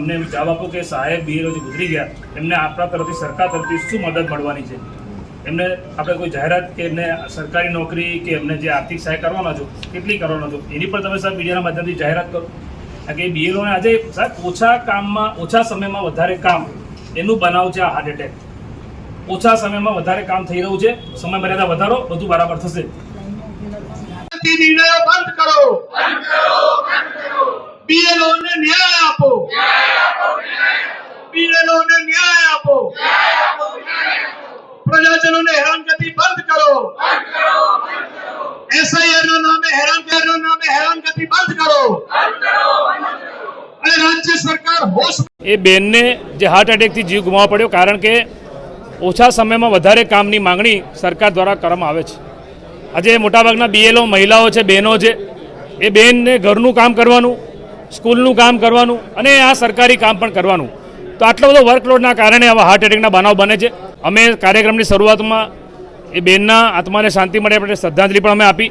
અમને જવાબ આપો કે સાહેબ બીએલઓ જે ગુજરી ગયા એમને આપણા તરફથી સરકાર તરફથી શું મદદ મળવાની છે, એમને આપણે કોઈ જાહેરાત કે એમને સરકારી નોકરી કે એમને જે આર્થિક સહાય કરવાનો છો કેટલી કરવાનો છો એની પણ તમે સાહેબ મીડિયાના માધ્યમથી જાહેરાત કરો. કારણ કે બીએલઓને આજે સાહેબ ઓછા કામમાં ઓછા સમયમાં વધારે કામ એનું બનાવ છે આ હાર્ટ એટેક. ઓછા સમયમાં વધારે કામ થઈ રહ્યું છે, સમય મર્યાદા વધારો, બધું બરાબર થશે. નિર્ણયો બંધ કરો, બીએલઓ ને ન્યાય આપો, બીએલઓ ને ન્યાય આપો, પ્રજાજનોને હેરાનગતિ બંધ કરો, એસઆઈઆર ના નામે હેરાનગતિ બંધ કરો અને રાજ્ય સરકાર હોશ. એ બેનને જે હાર્ટ એટેકથી જીવ ગુમાવવો પડ્યો કારણ કે ઓછા સમયમાં વધારે કામની માંગણી સરકાર દ્વારા કરવામાં આવે છે. આજે મોટાભાગના બીએલઓ મહિલાઓ છે, બહેનો છે. એ બહેનને ઘરનું કામ કરવાનું, સ્કૂલનું કામ કરવાનું અને આ સરકારી કામ પણ કરવાનું. તો આટલો બધો વર્કલોડના કારણે આવા હાર્ટ એટેકના બનાવ બને છે. અમે કાર્યક્રમની શરૂઆતમાં એ બહેનના આત્માને શાંતિ મળે માટે શ્રદ્ધાંજલિ પણ અમે આપી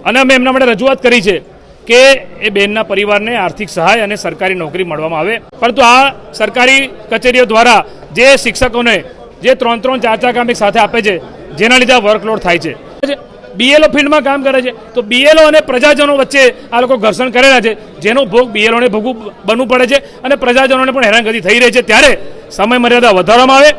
અને અમે એમના માટે રજૂઆત કરી છે કે એ બહેનના પરિવારને આર્થિક સહાય અને સરકારી નોકરી મળવામાં આવે. પરંતુ આ સરકારી કચેરીઓ દ્વારા જે શિક્ષકોને જે 3-4 કામ એક સાથે આપે છે, જેના લીધે વર્કલોડ થાય છે. બીએલઓ ફિલ્ડમાં કામ કરે છે તો બીએલઓ અને પ્રજાજનો વચ્ચે આ લોકો ઘર્ષણ કરેલા છે, જેનો ભોગ બીએલઓને ભોગવવું બનવું પડે છે અને પ્રજાજનોને પણ હેરાનગતિ થઈ રહી છે. ત્યારે સમય મર્યાદા વધારવામાં આવે.